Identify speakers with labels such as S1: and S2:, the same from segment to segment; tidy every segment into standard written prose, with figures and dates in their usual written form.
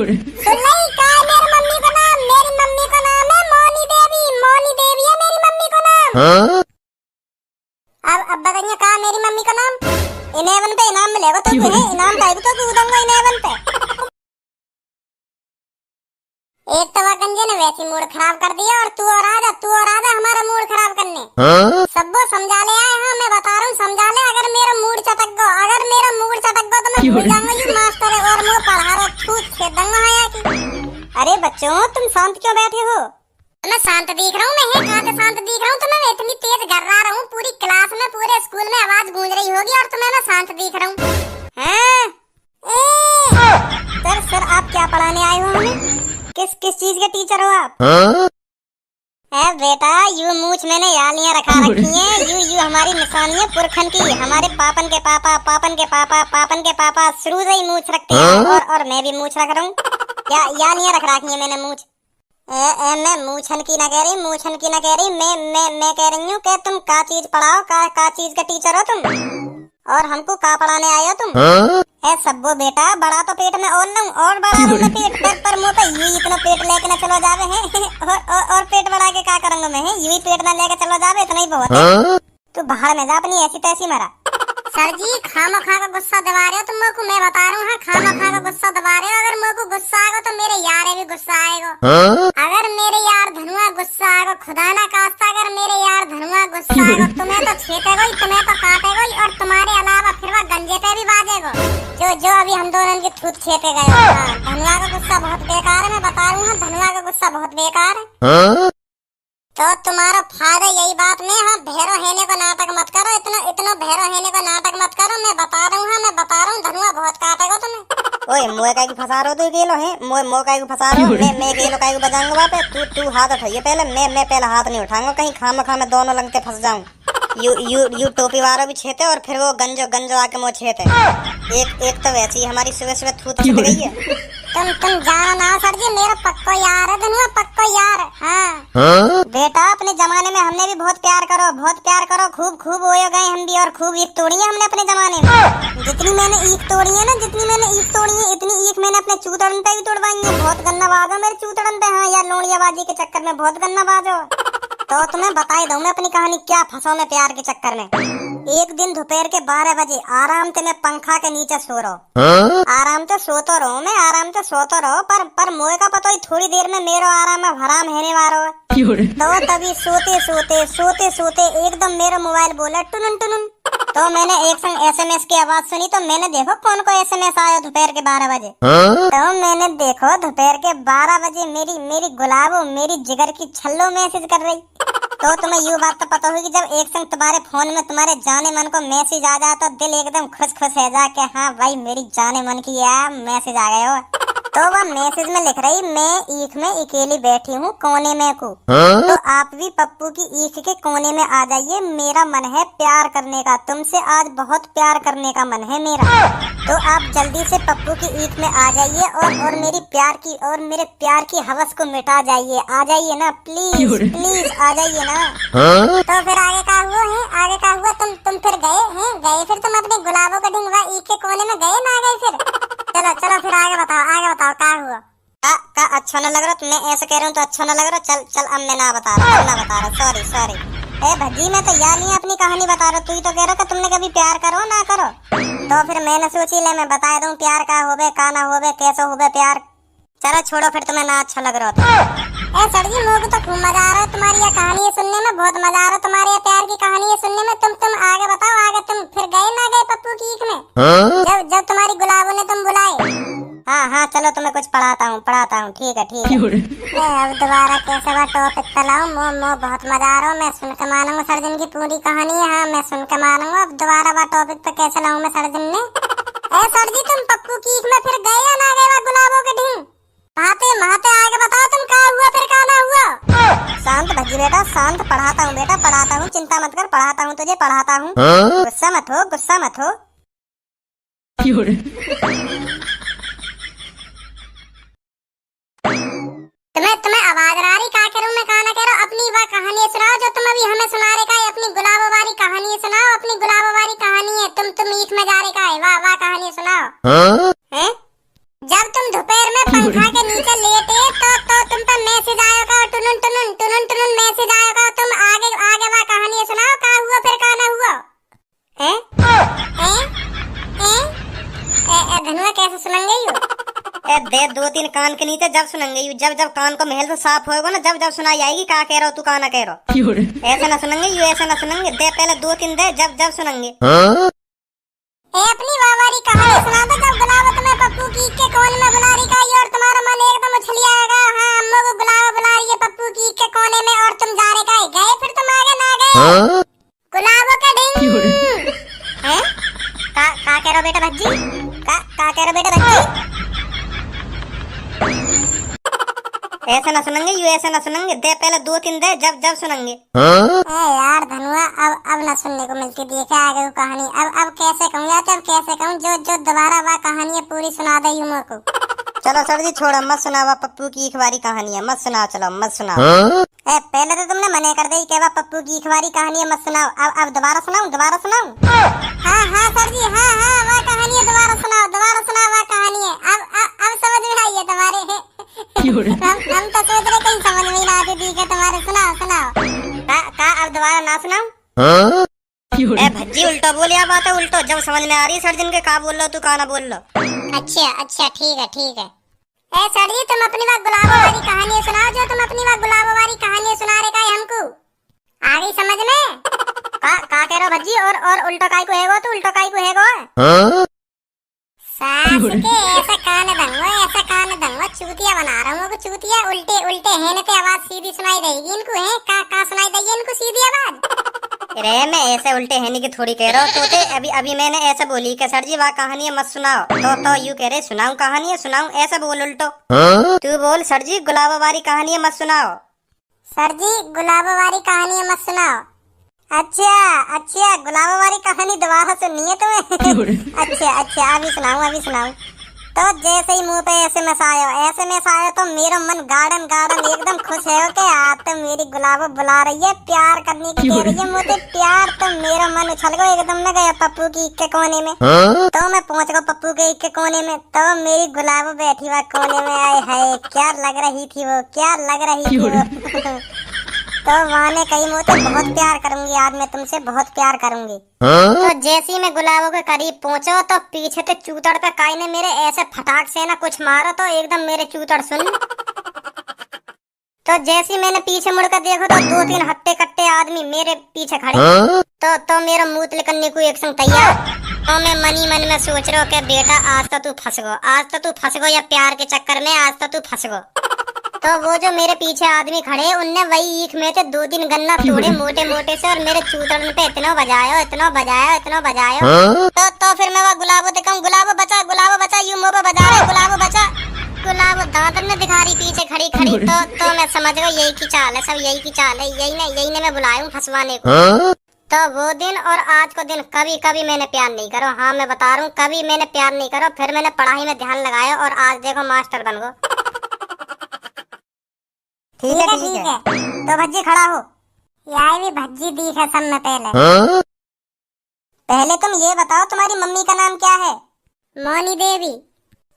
S1: सुन नहीं का है मेरी मम्मी का नाम? मेरी मम्मी का नाम है मोनी देवी। मोनी देवी है मेरी मम्मी का नाम। अब बताइए का मेरी मम्मी का नाम? 11 पे इनाम मिलेगा तो है इनाम टाइप तो कूदूंगा 11 पे। एक तो वकंजे ने वैसी मूड खराब कर दिया और तू और आजा हमारा मूड खराब करने। सबको समझा ले आए। हाँ मैं बता रहा हूँ समझा ले। अगर मेरा मूड चटक गो तो मैं भूल जाऊंगा ये मास्टर है और मुझे पढ़ा रहा छूट छेद दूंगा आया की। अरे बच्चों तुम शांत क्यों बैठे हो? मैं शांत दिख रहा हूँ। मैं कहाँ से शांत दिख रहा हूँ? तुम्हें मैं इतनी तेज गर्रा रहा हूँ पूरी क्लास में पूरे स्कूल में आवाज गूंज रही होगी और तुम्हें मैं शांत दिख रहा हूँ। सर आप क्या पढ़ाने आए हो हमें? किस चीज के टीचर हो आप? बेटा यू मूछ मैंने यालियां रखा रखी हैं। यू हमारी निशानी है पुरखन की। हमारे पापन के पापा शुरू से ही मूछ रखते हैं और मैं भी मूछ रख रहा हूँ। यालियां रख रखी है मैंने मूछ। मैं मूछन की ना कह रही मैं कह रही हूँ कि तुम का चीज पढ़ाओ का चीज का टीचर हो तुम और हमको का पढ़ाने आए हो तुम? सब्बो बेटा बड़ा तो पेट में और बड़ा मैं पेट पर मुंह पे यू इतना पेट लेके ना चलो जावे हैं और पेट बढ़ा के का करूंगा मैं? यू ही पेट ना लेके चलो जावे इतना ही बहुत है। तू बाहर में जा अपनी ऐसी तैसी मरा। सर जी खामखा का गुस्सा दबा रहे हो तुम मेरे को। मैं बता रहा हूँ हाँ खामखा का गुस्सा दबा रहे हो। अगर मेरे को गुस्सा आएगा तो मेरे यार भी गुस्सा आएगा। अगर मेरे यार धनुआ गुस्सा आएगा खुदा ना खास्ता अगर मेरे यार धनुआ गुस्सा आएगा तुम्हें तो छेटेगा ही तुम्हें तो काटेगा ही और तुम्हारे अलावा फिर वह गंजे पे भी बाजेगा जो अभी हम दोनों की थूत छेटे गए। धनुआ का गुस्सा बहुत बेकार है। मैं बता रहा हूँ धनुआ का गुस्सा बहुत बेकार है। तो तुम्हारा फायदा यही बात में हाँ भैरो हेने को नाटक मत करो। इतना भैरो हेने को नाटक मत करो। मैं बता रहा हूँ धनुआ बहुत काटेगा तुम्हें। ओए मोए काई को फंसा रहो तू गेलो है मोए काई को फंसा रहो। मैं गेलो काई को बजाऊंगा वहाँ पे। तू हाथ उठाइए पहले। मैं पहले हाथ नहीं उठाऊंगा कहीं खामखा में दोनों लंगते फंस जाऊं। यू टोपी वाला भी छेते और फिर वो गंजो आके मुँह छेते। एक तो वैसे ही हमारी सुबह थूत छिट गई है। तुम जानो ना सर जी मेरा पक्का यार है धनुआ पक्का यार। हाँ बेटा अपने जमाने में हमने भी बहुत प्यार करो खूब हो गए हम भी और खूब ईख तोड़ी है हमने अपने जमाने में। जितनी मैंने ईख तोड़ी है इतनी ईख मैंने अपने चूतड़न पे भी तोड़वाई है। बहुत गन्ना बाज हो मेरे चूतड़न पे। हाँ यार लोड़ियाबाजी के चक्कर में बहुत गन्ना बाज हो। तो तुम्हें बताई दूं मैं अपनी कहानी क्या फंसा मैं प्यार के चक्कर में। एक दिन दोपहर के 12 बजे आराम से मैं पंखा के नीचे सो रहा। आराम से सोता रहो पर मोए का पता ही थोड़ी देर में मेरो आराम में हराम हेने वाला है। तो तभी सोते एकदम मेरा मोबाइल बोला टुनुन। तो मैंने एक संग SMS की आवाज सुनी तो मैंने देखो कौन को SMS आया दोपहर के 12 बजे। तो मैंने देखो दोपहर के 12 बजे मेरी गुलाबो मेरी जिगर की छल्लो मैसेज कर रही। तो तुम्हें यू बात तो पता होगी जब एक संग तुम्हारे फोन में तुम्हारे जाने मन को मैसेज आ जाए तो दिल एकदम खुश है जा के हाँ भाई मेरी जाने मन की मैसेज आ गए हो। तो वह मैसेज में लिख रही मैं ईख में अकेली बैठी हूँ कोने में को। तो आप भी पप्पू की ईख के कोने में आ जाइए। मेरा मन है प्यार करने का तुमसे आज बहुत प्यार करने का मन है मेरा। तो आप जल्दी से पप्पू की ईख में आ जाइए और मेरी मेरे प्यार की हवस को मिटा जाइए। आ जाइए ना प्लीज आ जाइए ना। तो फिर आगे का हुआ तुम फिर गए फिर तुम अपने गुलाबों का ढूंढवा ईख के कोने में गए ना गए फिर? चलो फिर आगे बताओ क्या हुआ? का अच्छा न लग रहा मैं ऐसे कह रहा हूँ तो अच्छा न लग रहा। चल अब मैं ना बता रहा सॉरी। भजी मैं तो यार नहीं अपनी कहानी बता रहा। तू ही तो कह रहा तुमने कभी प्यार करो ना करो। तो फिर मैंने सोची ले मैं बता दूं प्यार का होवे का ना होवे कैसे होवे प्यार। चलो छोड़ो फिर तुम्हें ना अच्छा लग रहा था। सर जी मुझे तो खूब मजा आ रहा है तुम्हारी ये कहानी सुनने में। बहुत मजा आ रहा है तुम्हारी प्यार की कहानी सुनने में। तुम आगे बताओ आगे तुम फिर गए ना गए पप्पू की ईख में जब तुम्हारी गुलाबों ने तुम बुलाए? हाँ चलो तुम्हें कुछ पढ़ाता हूँ ठीक है। अब दोबारा कैसे बात टॉपिक चलाऊं? मो बहुत मजा आ रहा हूँ। मैं सुन के मानूंगा सर्जन की पूरी कहानी है। हाँ मैं सुन के मानूंगा। अब दोबारा बात टॉपिक पे कैसे लाऊं मैं सर्जन ने? सर जी तुम पप्पू की ईख में फिर गए या ना गए गुलाबों के ढींग? महाते आगे बताओ तुम क्या हुआ फिर क्या ना हुआ? शांत भजी बेटा शांत। पढ़ाता हूँ चिंता मत कर। पढ़ाता हूँ तुझे पढ़ाता हूँ। गुस्सा मत हो। तुम्हें आवाज आ रही क्या करूं मैं क्या ना कह रहा? अपनी वह कहानी सुनाओ जो तुम अभी हमें सुना रहे का। अपनी गुलाबों वाली कहानी सुनाओ। अपनी गुलाबों वाली कहानी है तुम ईख में जा रहे का है। वाह कहानी सुनाओ। हैं जब तुम दोपहर में पंखा कौन मैसेज आएगा, तुम आगे आगे वह कहानी सुनाओ, का हुआ फिर का ना हुआ। हैं हैं हैं धनुआ कैसे सुनेंगे यू? दे 2-3 कान के नीचे जब सुनेंगे यू, जब जब कान को महल से साफ होएगा ना, जब जब सुनाई आएगी का कह रहा हो तू, का ना कह रहा हो। ऐसा ना सुनेंगे यू, ऐसा ना सुनेंगे, दे पहले 2-3 दे, जब जब सुनेंगे। अपनी वावारी कहानी सुना दो, जब गुलाब तुम्हें पप्पू की के कोने में बुला रही का, और तुम्हारा मन एकदम उछलिया आएगा। हाँ अम्मा को गुलाब बुला रही है पप्पू की के कोने में, और तुम जा रहे का गए, फिर तुम आगे ना गए। गुलाबों का डिंग हैं? का कह रहा बेटा भज्जी, का कह रहा बेटा भज्जी? ऐसा ना सुनेंगे यू, ऐसा ना सुनेंगे, दे पहले 2-3 दे, जब जब सुनेंगे। यार धनुआ अब ना सुनने को मिलती, देखे आगे वो कहानी। अब कैसे कहूँ यार, अब कैसे कहूँ, जो दोबारा वह कहानी है पूरी सुना दे यू मेरे को। चलो सर जी छोड़ो, मत सुनावा पप्पू की इखबारी कहानी है, मत सुनाओ, चलो मत सुनाओ। पहले तो तुमने मना कर दी कि पप्पू की इखबारी कहानी है, मत सुनाओ। अब दोबारा सुनाऊं, दोबारा सुनाऊं? हाँ सर जी, हाँ वह कहानी है, दोबारा सुनाओ वह कहानी है। अब समझ में आई है तुम्हारे। हम तो सोच रहे कहीं समझ में ना आती थी कि तुम्हारे। सुनाओ का अब दोबारा ना सुनाऊं? भज्जी उल्टा बोल, या बात है उल्टो, जब समझ में आ रही है सर्जन के का बोल लो तू, का ना बोल लो। अच्छा ठीक है। सर जी तुम अपनी बात गुलाबों वाली कहानी सुनाओ, जो तुम अपनी बात गुलाबों वाली कहानी सुना रहे का हमको आ गई समझ में। का कह रहे हो भज्जी, और उल्टा काय को हैगो, तो उल्टा काय को हैगो सास के ऐसा कान दंगो चूतिया बना रहा हूँ, चूतिया उल्टे हैं न, आवाज सीधी सुनाई देगी इनको। है का सुनाई देगी इनको सीधी आवाज? अरे मैं ऐसे उल्टे हैनी की थोड़ी कह रहा हूँ, तो अभी मैंने ऐसे बोली कि सर जी वह कहानी है मत सुनाओ, तो यू कह रहे सुनाऊं कहानी है, सुनाऊं, ऐसा बोल उल्टो। तू बोल सर जी गुलाबोवारी कहानी है मत सुनाओ। सर जी गुलाबोवारी कहानी है मत सुनाओ। अच्छा गुलाबोवारी कहानी दोबारा सुननी है तुम्हें? अच्छा अभी सुनाऊं। तो जैसे ही मुंह पे ऐसे में आयो तो मेरा मन गार्डन एकदम खुश है कि आज तो मेरी गुलाबो बुला रही है, प्यार करने की कह रही है मुझे प्यार। तो मेरा मन उछल गया एकदम में, गया पप्पू की ईख के कोने में। तो मैं पहुंच गया पप्पू के ईख के कोने में, तो मेरी गुलाबो बैठी हुआ कोने में। आए हाय क्या लग रही थी वो तो वहाँ ने कही मुझे बहुत प्यार करूंगी, आज मैं तुमसे बहुत प्यार करूंगी। तो जैसे ही मैं गुलाबों के करीब पहुंचा, तो पीछे से चूतड़ पे काई ने मेरे ऐसे फटाक से ना कुछ मारा, तो एकदम मेरे चूतड़ सुन। तो जैसे ही मैंने पीछे मुड़कर देखा, तो 2-3 हट्टे कट्टे आदमी मेरे पीछे खड़े। तो मेरा मुंह करने को एक संग तैयार। तो मैं मनी मन में सोच रहा हूँ कि बेटा आज तो तू फंस गो, या प्यार के चक्कर में आज तो तू फंस गो। तो वो जो मेरे पीछे आदमी खड़े, उनने वही ईख में से 2-3 गन्ना तोड़े मोटे से, और मेरे चूतड़ पे इतना बजायो। तो फिर मैं वो गुलाबो दिखाऊं, गुलाबो बचा यूं मुंह पे बजा रहे, गुलाबो दांत में दिखा रही पीछे खड़ी। तो मैं समझ गया यही की चाल है, सब यही की चाल है, यही ने मैं बुलाया हूँ फंसवाने को। तो वो दिन और आज को दिन कभी मैंने प्यार नहीं करो। हाँ मैं बता रहा हूँ, कभी मैंने प्यार नहीं करो। फिर मैंने पढ़ाई में ध्यान लगाया, और आज देखो मास्टर बन गो। ठीक है। तो भज्जी खड़ा हो, यार भी भज्जी दी है सब में। पहले तुम ये बताओ तुम्हारी मम्मी का नाम क्या है? मोनी देवी।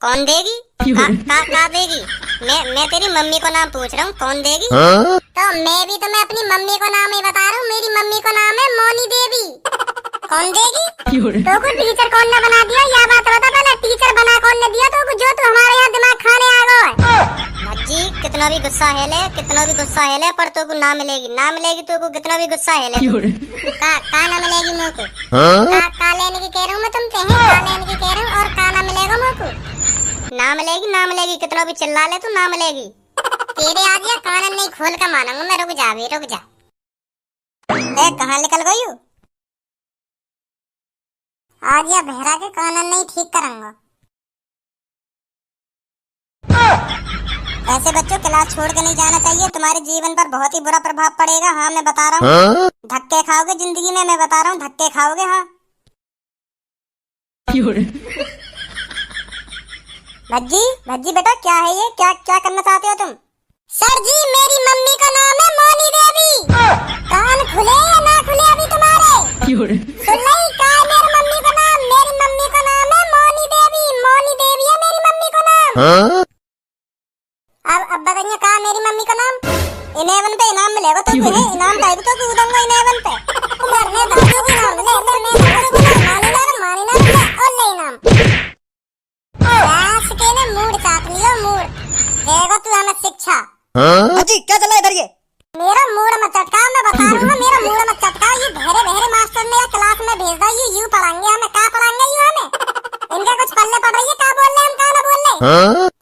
S1: कौन देगी? का देगी? मैं तेरी मम्मी को नाम पूछ रहा हूँ, कौन देगी? तो मैं भी तुम्हें अपनी मम्मी को नाम ही बता रहा हूँ, मेरी मम्मी को नाम है मोनी देवी। कौन देगी? तो को टीचर कौन ने बना दिया, या बात बता पहले, टीचर बना कौन ने दिया तो जो तू हमारे यहाँ दिमाग खाने आ गया है? भज्जी कितना भी गुस्सा है ले, पर तो को ना मिलेगी तो को कितना भी गुस्सा है ले का ना मिलेगी मुँह को। का लेने की कह रहा हूँ मैं तुमसे, का लेने की कह रहा हूँ, और का ना मिलेगा मुँह को? ना मिलेगी, कितना भी चिल्ला ले तू, ना मिलेगी। तेरे आज या कानन नहीं खोल कर मानूंगा मैं। रुक जा। कहाँ निकल गई? आज या बहरा के कानन नहीं ठीक करूंगा। ऐसे बच्चों क्लास छोड़ के नहीं जाना चाहिए, तुम्हारे जीवन पर बहुत ही बुरा प्रभाव पड़ेगा। हाँ मैं बता रहा हूँ, धक्के खाओगे जिंदगी में, मैं बता रहा हूँ धक्के खाओगे। हाँ भज्जी बेटा क्या है ये, क्या करना चाहते हो तुम? सर जी मेरी मम्मी का नाम है मोनी देवी। कान खुले या ना खुले अभी तुम्हारे? सुन ली का मेरी मम्मी का नाम है मोनी देवी है मेरी मम्मी का नाम। अब बताइए कहा मेरी मम्मी का नाम? 11 पे इनाम मिलेगा तो तुम्हें इनाम टाइप तो कूदूंगा 11 पे। मरने दो जो भी नाम ले ले मैं मानी ना ले और ले इनाम। लाश के ने मूड काट लियो मूड। देगा तू हमें शिक्षा।
S2: अजी क्या चल रहा है इधर ये?
S1: मेरा मूड मत चटका, मैं बता रहा हूँ मेरा मूड मत चटका। ये बहरे बहरे मास्टर मेरा क्लास में भेज दो, ये यूं पढ़ाएंगे हमें, क्या पढ़ाएंगे ये हमें? इनके कुछ पल्ले पड़ रही है, क्या बोल रहे हम क्या ना बोल रहे?